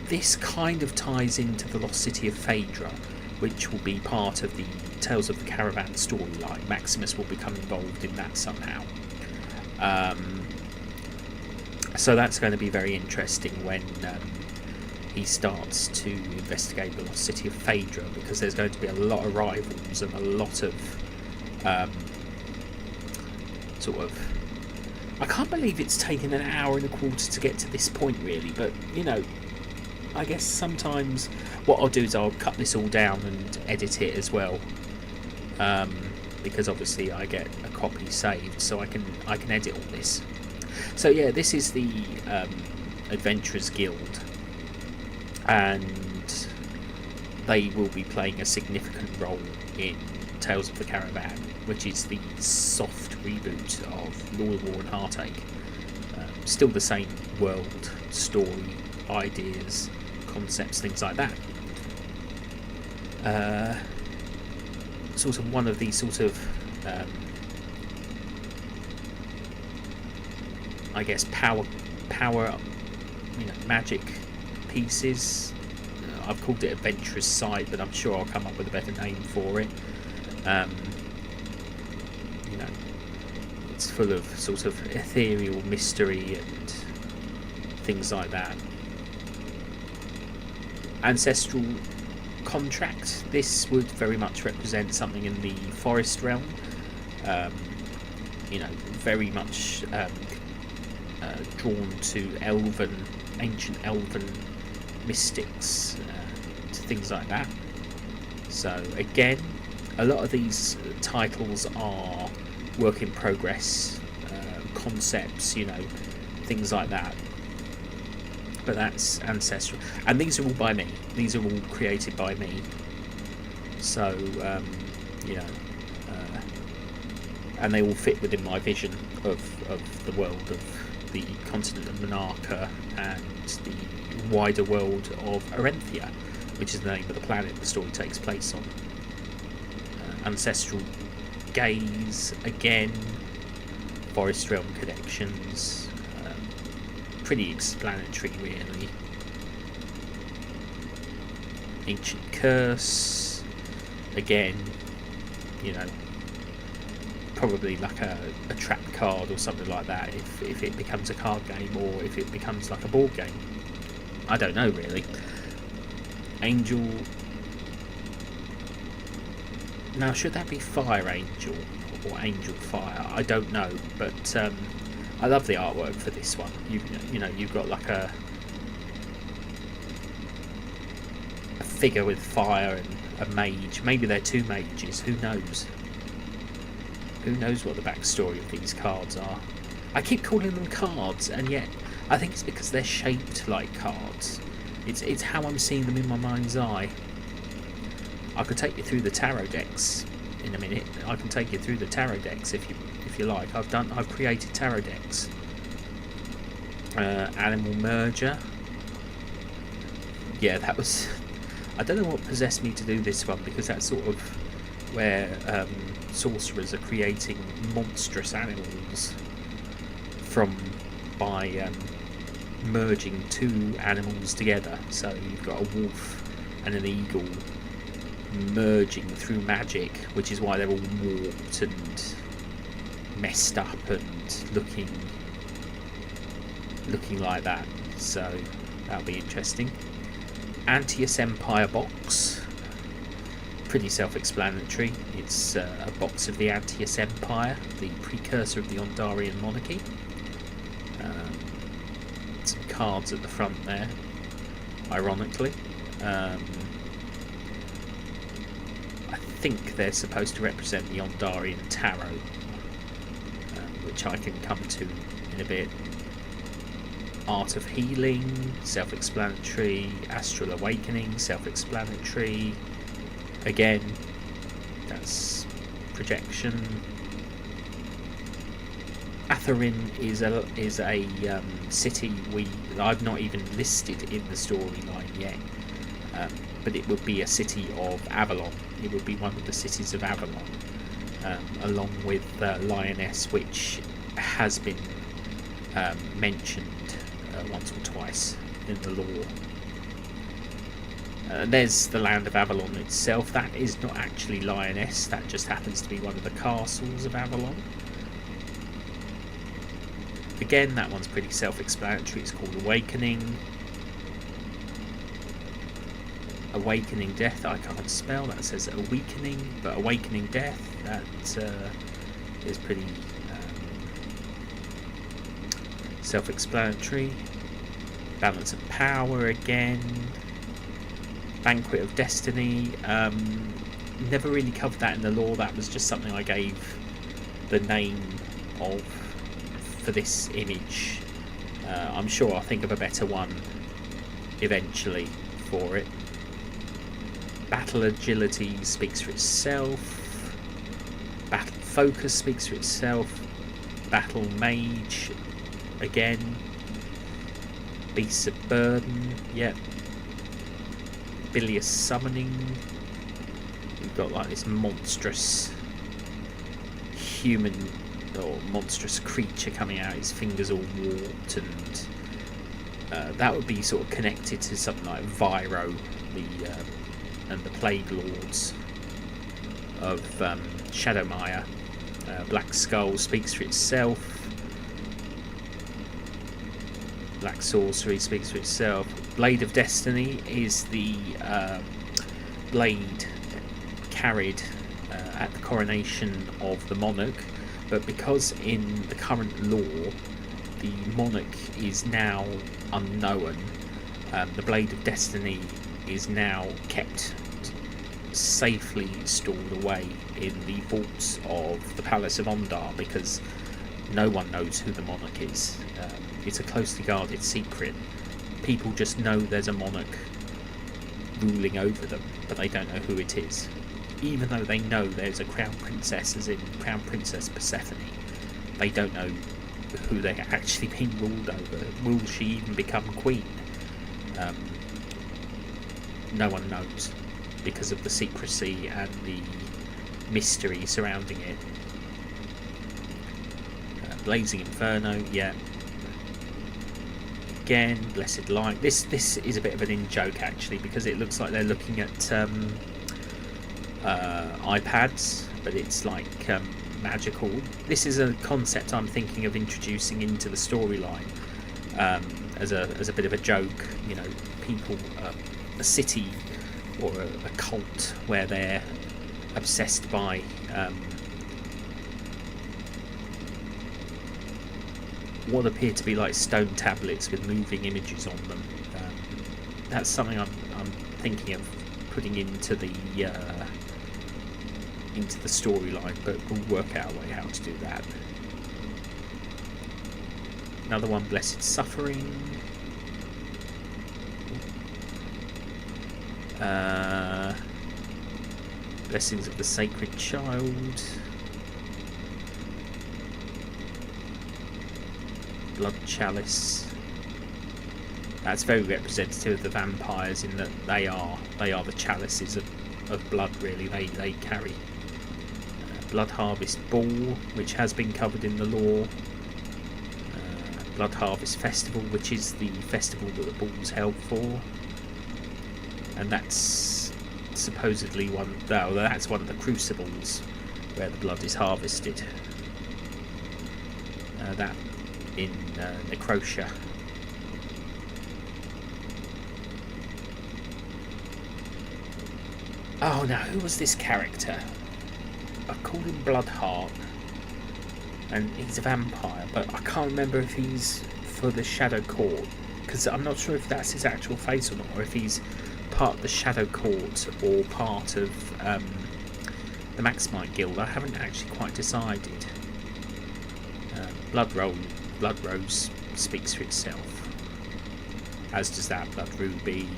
this kind of ties into the Lost City of Phaedra, which will be part of the Tales of the Caravan storyline. Maximus will become involved in that somehow. So that's going to be very interesting when he starts to investigate the Lost City of Phaedra, because there's going to be a lot of rivals and a lot of sort of... I can't believe it's taken an hour and a quarter to get to this point, really, but, you know, I guess sometimes what I'll do is I'll cut this all down and edit it as well, because obviously I get a copy saved, so I can edit all this. So yeah, this is the Adventurers Guild, and they will be playing a significant role in Tales of the Caravan, which is the soft reboot of Lord of War and Heartache. Still the same world, story, ideas, concepts, things like that. Sort of one of these sort of I guess power magic pieces. I've called it Adventurous Sight, but I'm sure I'll come up with a better name for it. It's full of sort of ethereal mystery and things like that. Ancestral Contract. This would very much represent something in the forest realm. Very much drawn to ancient elven mystics, things like that. So again, a lot of these titles are work in progress, concepts, things like that. But that's ancestral, and these are all by me. These are all created by me. So and they all fit within my vision of the world of the continent of Monarcha and the wider world of Arenthia, which is the name of the planet the story takes place on. Ancestral Gaze, again, Forest Realm connections, pretty explanatory really. Ancient Curse, again, probably like a trap card or something like that if it becomes a card game, or if it becomes like a board game. I don't know really. Angel. Now, should that be Fire Angel or Angel Fire? I don't know, but I love the artwork for this one. You've got like a figure with fire and a mage. Maybe they're two mages. Who knows? Who knows what the backstory of these cards are? I keep calling them cards, and yet I think it's because they're shaped like cards. It's how I'm seeing them in my mind's eye. I could take you through the tarot decks in a minute. I can take you through the tarot decks if you like. I've created tarot decks. Animal Merger. Yeah, that was. I don't know what possessed me to do this one, because that's sort of where sorcerers are creating monstrous animals by merging two animals together. So you've got a wolf and an eagle merging through magic, which is why they're all warped and messed up and looking like that. So that'll be interesting. Antius Empire box, pretty self-explanatory. It's a box of the Antius Empire, the precursor of the Ondarian monarchy. Some cards at the front there, ironically. I think they're supposed to represent the Ondarian Tarot, which I can come to in a bit. Art of Healing, self-explanatory. Astral Awakening, self-explanatory. Again, that's projection. Atharin is a city I've not even listed in the storyline yet, but it would be a city of Avalon. It would be one of the cities of Avalon, along with Lioness, which has been mentioned once or twice in the lore. There's the land of Avalon itself. That is not actually Lioness, that just happens to be one of the castles of Avalon. Again, that one's pretty self-explanatory. It's called Awakening. Awakening Death, I can't spell. That says Awakening, but Awakening Death, that is pretty self-explanatory. Balance of Power again. Banquet of Destiny. Never really covered that in the lore. That was just something I gave the name of for this image. I'm sure I'll think of a better one eventually for it. Battle Agility speaks for itself. Battle Focus speaks for itself. Battle Mage again. Beasts of Burden, yep. Bilious Summoning. We've got like this monstrous human or monstrous creature coming out, his fingers all warped, and that would be sort of connected to something like Viro, and the Plague Lords of Shadowmire. Black Skull speaks for itself. Black Sorcery speaks for itself. Blade of Destiny is the blade carried at the coronation of the monarch, but because in the current lore the monarch is now unknown, the Blade of Destiny is now kept safely stored away in the vaults of the Palace of Ondar, because no one knows who the monarch is. It's a closely guarded secret. People just know there's a monarch ruling over them, but they don't know who it is. Even though they know there's a crown princess, as in Crown Princess Persephone, they don't know who they're actually being ruled over. Will she even become queen? No one knows, because of the secrecy and the mystery surrounding it. Blazing Inferno, yeah. Again, Blessed Light. This is a bit of an in-joke actually, because it looks like they're looking at iPads, but it's like magical. This is a concept I'm thinking of introducing into the storyline as a bit of a joke. You know, people, a city or a cult where they're obsessed by what appear to be like stone tablets with moving images on them. That's something I'm thinking of putting into the storyline, but we'll work out a way how to do that. Another one, Blessed Suffering. Blessings of the Sacred Child. Blood Chalice. That's very representative of the vampires in that they are the chalices of blood, really. They carry. Blood Harvest Ball, which has been covered in the lore. Blood Harvest Festival, which is the festival that the ball's held for, and that's supposedly that's one of the crucibles where the blood is harvested. That in Necrotia. Oh, now who was this character? I called him Bloodheart, and he's a vampire, but I can't remember if he's for the Shadow Court, because I'm not sure if that's his actual face or not, or if he's part of the Shadow Court or part of the Maximite Guild. I haven't actually quite decided. Blood Rose speaks for itself, as does that Blood Ruby.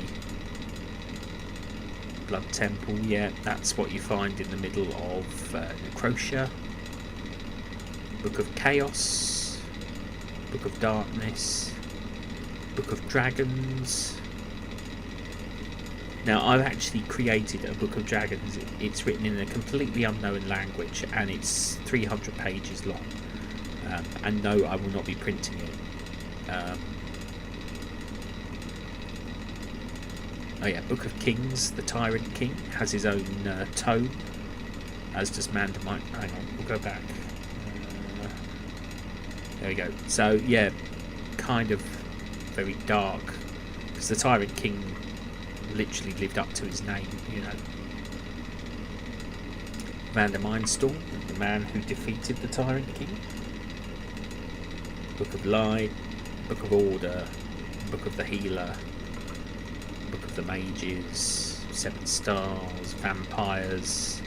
Blood Temple, yeah, that's what you find in the middle of Necrotia. Book of Chaos, Book of Darkness, Book of Dragons. Now, I've actually created a Book of Dragons. It's written in a completely unknown language, and it's 300 pages long. And no, I will not be printing it. Oh yeah, Book of Kings, the Tyrant King, has his own tome, as does Mandamite. Hang on, we'll go back. There we go. So yeah, kind of very dark, because the Tyrant King literally lived up to his name, you know. Vander Mindstorm, the man who defeated the Tyrant King. Book of Light, Book of Order, Book of the Healer, Book of the Mages, 7 Stars, Vampires,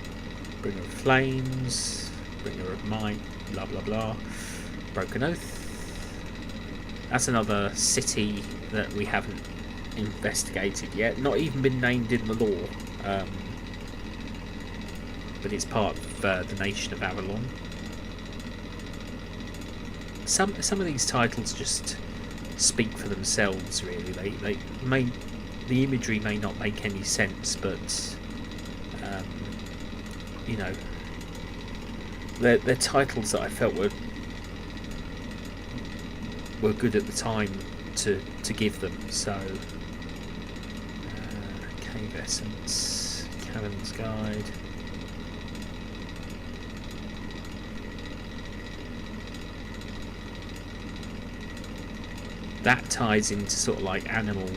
Bringer of Flames, Bringer of Might, blah blah blah, Broken Oath. That's another city that we haven't investigated yet, not even been named in the lore, but it's part of the nation of Avalon. Some of these titles just speak for themselves, really. The imagery may not make any sense, but you know, they're titles that I felt were good at the time to give them. So Cave Essence, Cavern's Guide. That ties into sort of like animal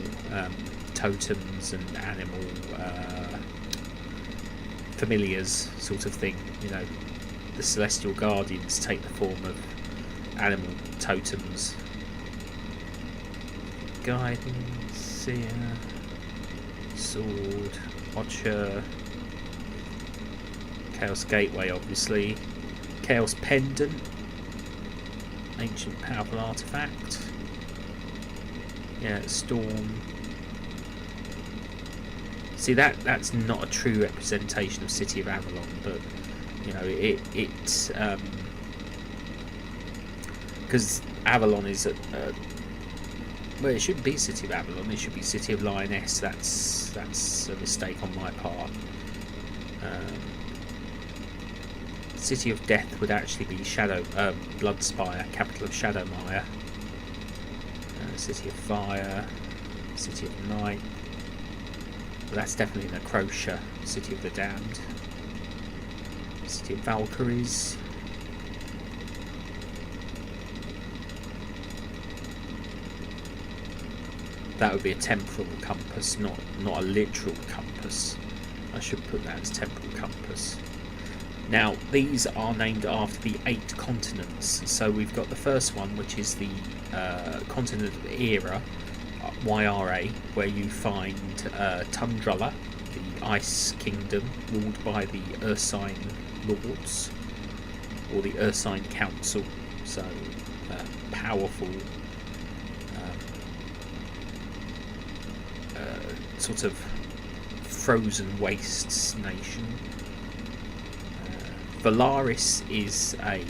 totems and animal familiars sort of thing. You know, the Celestial Guardians take the form of animal totems. Guidance, Seer, Sword, Watcher, Chaos Gateway, obviously, Chaos Pendant, Ancient Powerful Artifact. Yeah, Storm. See, that's not a true representation of City of Avalon, but you know, it's because Avalon is well, it shouldn't be City of Avalon. It should be City of Lioness. That's a mistake on my part. City of Death would actually be Bloodspire, capital of Shadowmire. City of Fire, City of Night. Well, that's definitely Necrotia, City of the Damned. City of Valkyries. That would be a temporal compass, not a literal compass. I should put that as temporal compass. Now, these are named after the 8 continents. So we've got the first one, which is the continent of Era, YRA, where you find Tundrella, the Ice Kingdom, ruled by the Ursine Lords, or the Ursine Council. So, powerful, sort of frozen wastes nation. Valaris is a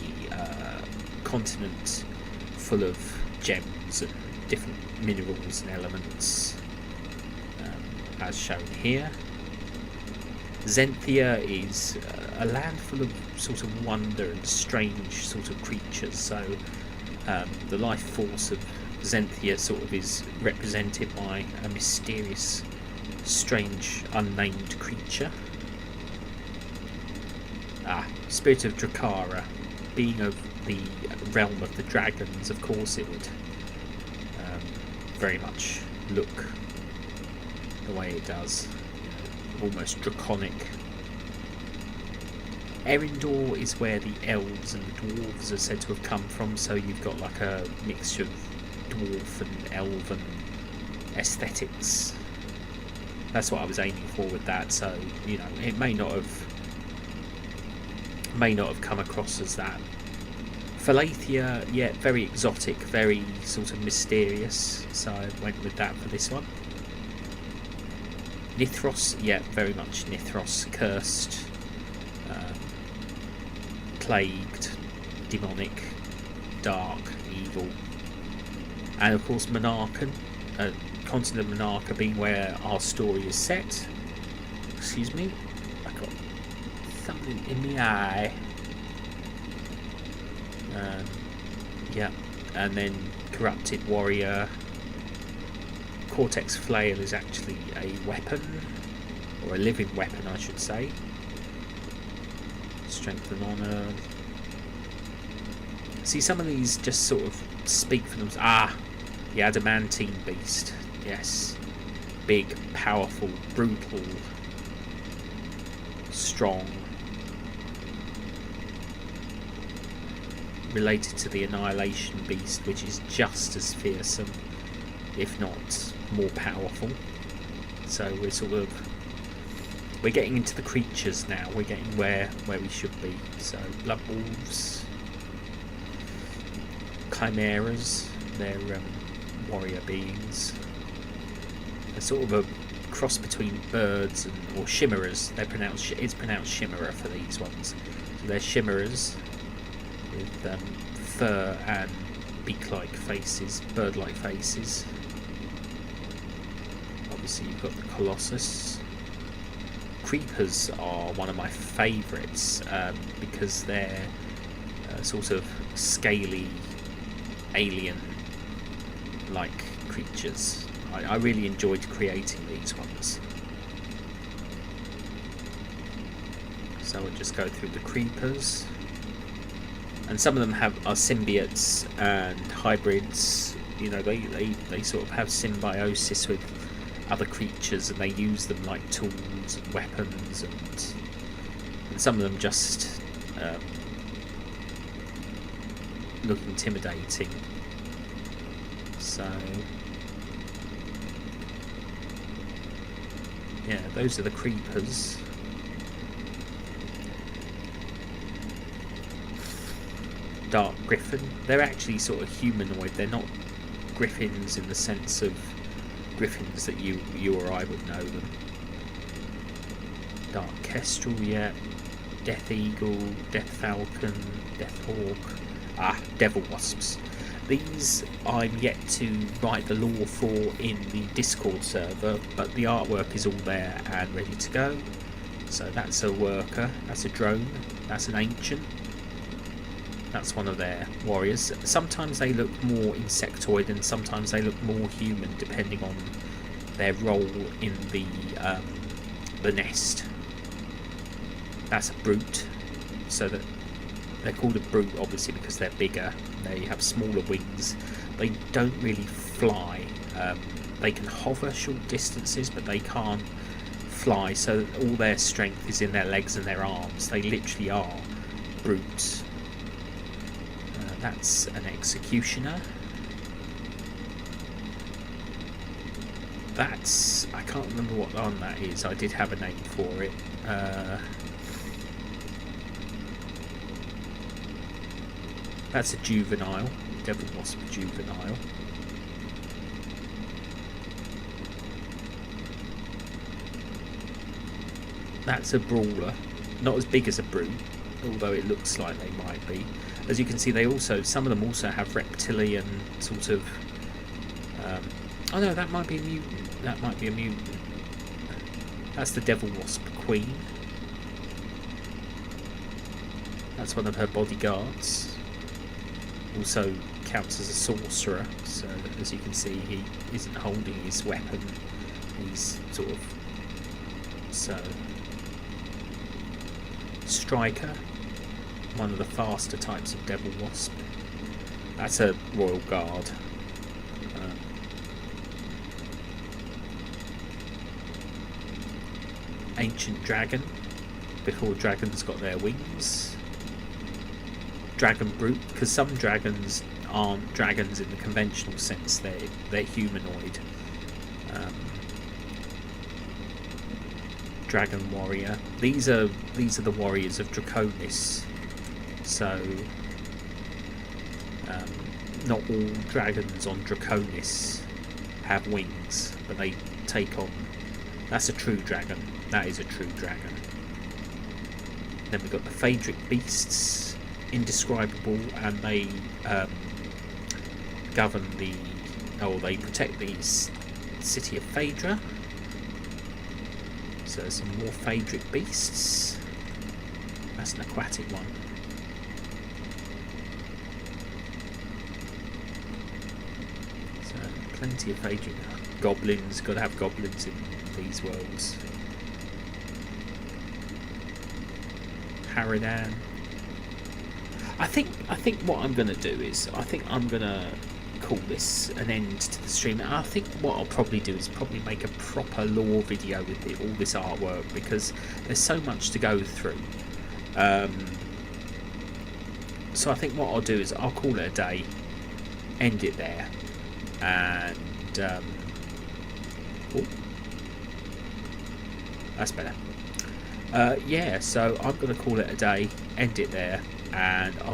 continent full of gems and different minerals and elements, as shown here. Zenthia is a land full of sort of wonder and strange sort of creatures. So the life force of Zenthia sort of is represented by a mysterious, strange, unnamed creature. Spirit of Drakara, being of the realm of the dragons, of course it would very much look the way it does, almost draconic. Erindor is where the elves and the dwarves are said to have come from, so you've got like a mixture of dwarf and elven aesthetics. That's what I was aiming for with that, so you know, it may not have come across as that. Phalathia, yeah, very exotic, very sort of mysterious, so I went with that for this one. Nithros, yeah, very much Nithros, cursed, plagued, demonic, dark, evil. And of course Monarchan, continent of Monarcha being where our story is set. Excuse me, I got something in my eye. Yeah, and then Corrupted Warrior. Cortex Flail is actually a weapon, or a living weapon I should say. Strength and Honour. See, some of these just sort of speak for themselves. The Adamantine Beast, yes. Big, powerful, brutal, strong. Related to the Annihilation Beast, which is just as fearsome. if not more powerful. So we're getting into the creatures now. We're getting where we should be. So blood wolves, chimeras, they're warrior beings. They're sort of a cross between birds or chimeras. It's pronounced chimera for these ones. So they're chimeras with fur and beak-like faces, bird-like faces. Obviously you've got the Colossus. Creepers are one of my favourites because they're sort of scaly, alien-like creatures. I really enjoyed creating these ones. So we'll just go through the creepers. And some of them are symbiotes and hybrids. You know, they sort of have symbiosis with other creatures, and they use them like tools and weapons, and some of them just look intimidating. So yeah, those are the creepers. Dark Griffin. They're actually sort of humanoid. They're not griffins in the sense of griffins that you or I would know them. Dark Kestrel, yeah. Death Eagle, Death Falcon, Death Hawk. Devil Wasps. These I'm yet to write the lore for in the Discord server, but the artwork is all there and ready to go. So that's a worker, that's a drone, that's an ancient. That's one of their warriors. Sometimes they look more insectoid and sometimes they look more human, depending on their role in the nest. That's a brute. So that they're called a brute, obviously, because they're bigger. They have smaller wings. They don't really fly. They can hover short distances, but they can't fly. So all their strength is in their legs and their arms. They literally are brutes. That's an executioner. That's... I can't remember what one that is. I did have a name for it. That's a juvenile. Devil Wasp juvenile. That's a brawler. Not as big as a brute, although it looks like they might be. As you can see, some of them also have reptilian sort of... oh no, that might be a mutant. That might be a mutant. That's the Devil Wasp Queen. That's one of her bodyguards. Also counts as a sorcerer, so as you can see, he isn't holding his weapon. He's sort of... So... Striker. One of the faster types of Devil Wasp. That's a Royal Guard. Ancient Dragon, before dragons got their wings. Dragon Brute, because some dragons aren't dragons in the conventional sense, they're humanoid. Dragon Warrior. These are the warriors of Draconis. So, not all dragons on Draconis have wings, but they take on... That's a true dragon. That is a true dragon. Then we've got the Phaedric Beasts, indescribable, and they govern the... Oh, they protect the city of Phaedra. So some more Phaedric Beasts. That's an aquatic one. So plenty of Phaedric goblins. Got to have goblins in these worlds. Harridan. I think what I'm going to do is I'm going to call this an end to the stream. I think what I'll probably do is probably make a proper lore video with all this artwork, because there's so much to go through. So I think what I'll do is I'll call it a day, end it there, and oh, that's better. Yeah, so I'm going to call it a day, end it there, and I'll